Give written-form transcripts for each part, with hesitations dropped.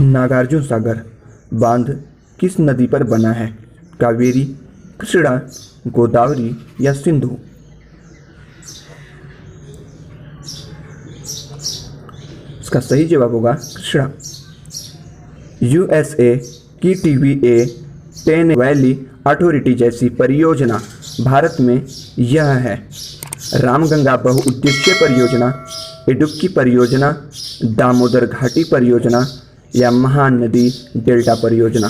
नागार्जुन सागर बांध किस नदी पर बना है? कावेरी, कृष्णा, गोदावरी या सिंधु? इसका सही जवाब होगा कृष्णा। यूएसए की TVA 10 वैली अथॉरिटी जैसी परियोजना भारत में यह है? रामगंगा बहुउद्देशीय परियोजना, इडुक्की परियोजना, दामोदर घाटी परियोजना या महानदी डेल्टा परियोजना?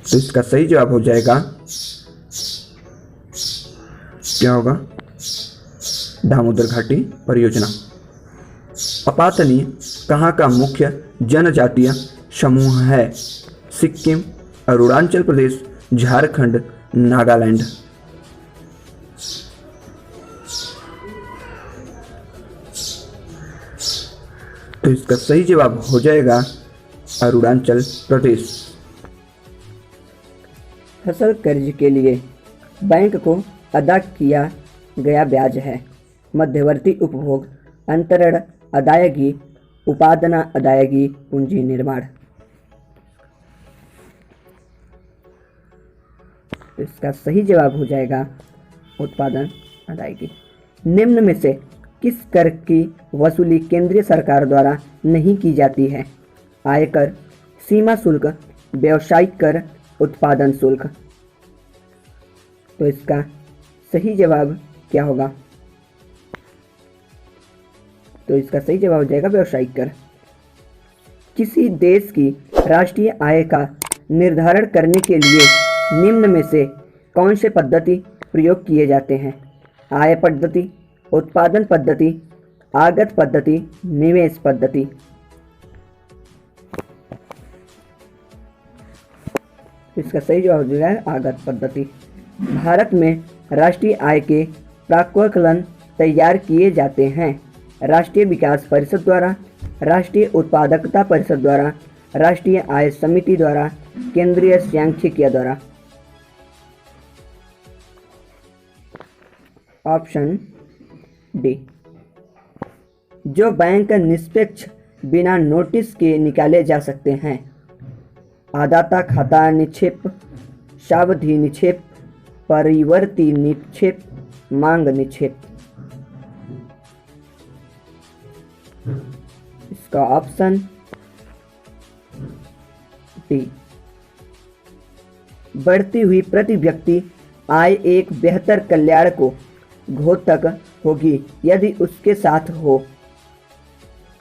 तो इसका सही जवाब हो जाएगा, क्या होगा? दामोदर घाटी परियोजना। अपातनी कहाँ का मुख्य जनजातीय समूह है? सिक्किम, अरुणाचल प्रदेश, झारखंड, नागालैंड? तो इसका सही जवाब हो जाएगा अरुणाचल प्रदेश। फसल कर्ज के लिए बैंक को अदा किया गया ब्याज है? मध्यवर्ती उपभोग, अंतरण अदायगी, उपादान अदायगी, पूंजी निर्माण? इसका सही जवाब हो जाएगा उत्पादन अदायगी। निम्न में से किस कर की वसूली केंद्रीय सरकार द्वारा नहीं की जाती है? आयकर, सीमा शुल्क, व्यावसायिक कर, उत्पादन शुल्क? तो इसका सही जवाब क्या होगा? तो इसका सही जवाब हो जाएगा व्यावसायिक कर। किसी देश की राष्ट्रीय आय का निर्धारण करने के लिए निम्न में से कौन से पद्धति प्रयोग किए जाते हैं? आय पद्धति, उत्पादन पद्धति, आगत पद्धति, निवेश पद्धति? इसका सही जवाब हो जाएगा आगत पद्धति। भारत में राष्ट्रीय आय के प्राक्कलन तैयार किए जाते हैं? राष्ट्रीय विकास परिषद द्वारा, राष्ट्रीय उत्पादकता परिषद द्वारा, राष्ट्रीय आय समिति द्वारा, केंद्रीय सांख्यिकी द्वारा? Option D. जो बैंक निष्पक्ष बिना नोटिस के निकाले जा सकते हैं? आदाता खाता निक्षेप, सावधि निक्षेप, परिवर्ती निक्षेप, मांग निक्षेप? इसका ऑप्शन डी। बढ़ती हुई प्रति व्यक्ति आय एक बेहतर कल्याण को घोतक होगी यदि उसके साथ हो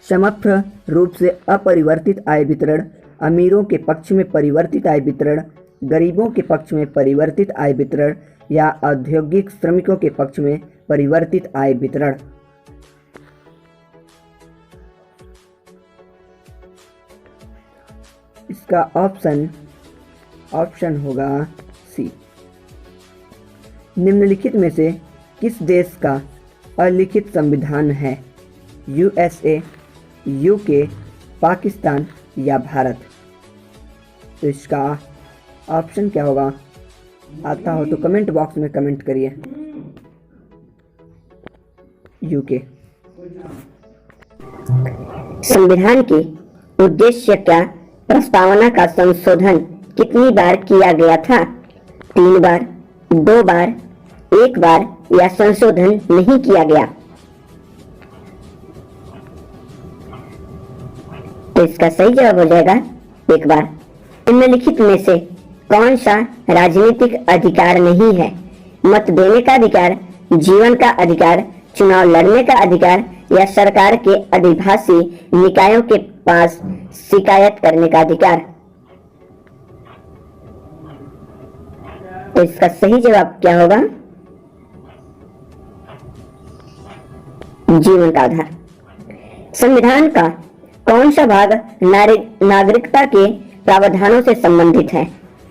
समग्र रूप से अपरिवर्तित आय वितरण, अमीरों के पक्ष में परिवर्तित आय वितरण, गरीबों के पक्ष में परिवर्तित आय वितरण या औद्योगिक श्रमिकों के पक्ष में परिवर्तित आय वितरण? इसका ऑप्शन होगा सी। निम्नलिखित में से किस देश का अलिखित संविधान है? यूएसए, यूके, पाकिस्तान या भारत? तो इसका ऑप्शन क्या होगा? आता हो तो कमेंट बॉक्स में कमेंट करिए। यूके। संविधान के उद्देश्य क्या प्रस्तावना का संशोधन कितनी बार किया गया था? 3 बार, 2 बार, 1 बार या संशोधन नहीं किया गया? तो इसका सही जवाब हो जाएगा 1 बार। निम्नलिखित में से कौन सा राजनीतिक अधिकार नहीं है? मत देने का अधिकार, जीवन का अधिकार, चुनाव लड़ने का अधिकार या सरकार के अधिभाषी निकायों के पास शिकायत करने का अधिकार? तो इसका सही जवाब क्या होगा? जीवन का आधार। संविधान का कौन सा भाग नागरिकता के प्रावधानों से संबंधित है?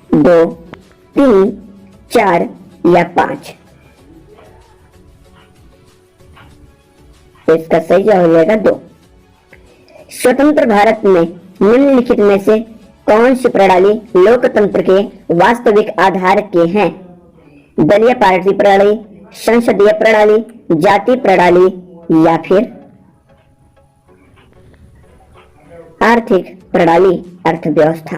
2, 3, 4 या 5? तो इसका सही जवाब हो जाएगा 2। स्वतंत्र भारत में निम्नलिखित में से कौन सी प्रणाली लोकतंत्र के वास्तविक आधार के हैं? दलीय पार्टी प्रणाली, संसदीय प्रणाली, जाति प्रणाली या फिर? आर्थिक प्रणाली, अर्थव्यवस्था।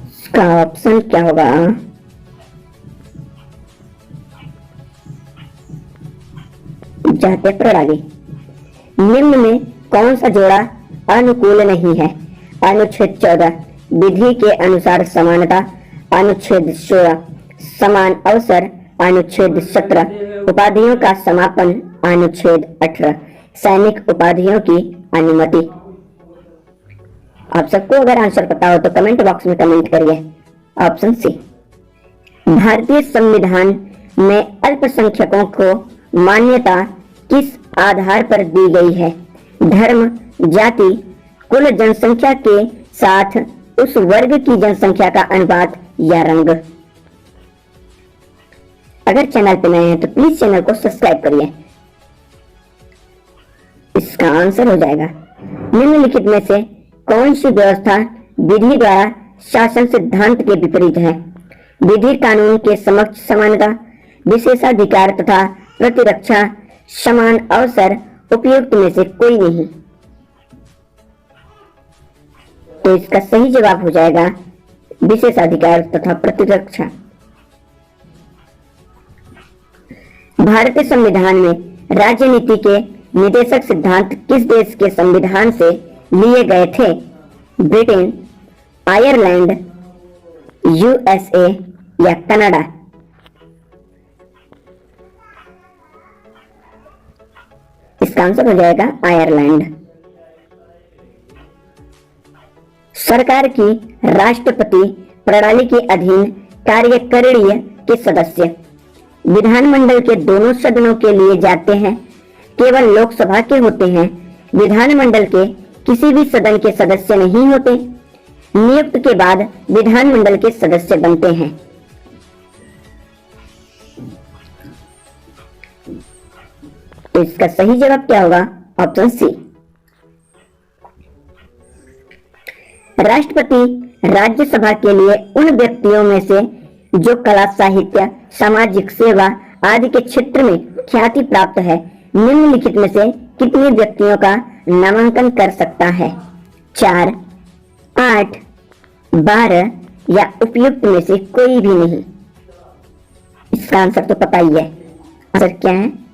इसका ऑप्शन क्या होगा? जातीय प्रणाली। निम्न में कौन सा जोड़ा अनुकूल नहीं है? अनुच्छेद 14 विधि के अनुसार समानता, अनुच्छेद 16 समान अवसर, अनुच्छेद 17 उपाधियों का समापन, अनुच्छेद 18 सैनिक उपाधियों की अनुमति। आप सबको अगर आंसर पता हो तो कमेंट बॉक्स में कमेंट करिए। Option C. भारतीय संविधान में अल्पसंख्यकों को मान्यता किस आधार पर दी गई है? धर्म, जाति, कुल जनसंख्या के साथ उस वर्ग की जनसंख्या का अनुपात या रंग। अगर चैनल पर नए हैं तो प्लीज चैनल को सब्सक्राइब करिए। इसका आंसर हो जाएगा निम्नलिखित में से कौन सी व्यवस्था विधि द्वारा शासन सिद्धांत के विपरीत है? विधि कानून के समक्ष समानता, विशेषाधिकार तथा प्रतिरक्षा, समान अवसर, उपयुक्त में से कोई नहीं। तो इसका सही जवाब हो जाएगा विशेषाधिकार तथा प्रतिरक्षा। भारतीय संविधान में राजनीति के निदेशक सिद्धांत किस देश के संविधान से लिए गए थे? ब्रिटेन, आयरलैंड, यूएसए या कनाडा? इसका आंसर हो जाएगा आयरलैंड। सरकार की राष्ट्रपति प्रणाली के अधीन कार्यकारिणी के सदस्य विधानमंडल के दोनों सदनों के लिए जाते हैं, केवल लोकसभा के होते हैं, विधानमंडल के किसी भी सदन के सदस्य नहीं होते, नियुक्त के बाद विधानमंडल के सदस्य बनते हैं। तो इसका सही जवाब क्या होगा? Option C. राष्ट्रपति राज्यसभा के लिए उन व्यक्तियों में से जो कला, साहित्य, सामाजिक सेवा आदि के क्षेत्र में ख्याति प्राप्त है, निम्नलिखित में से कितने व्यक्तियों का नामांकन कर सकता है? 4, 8, 12 या उपयुक्त में से कोई भी नहीं। इसका आंसर तो पता ही है। आंसर क्या है?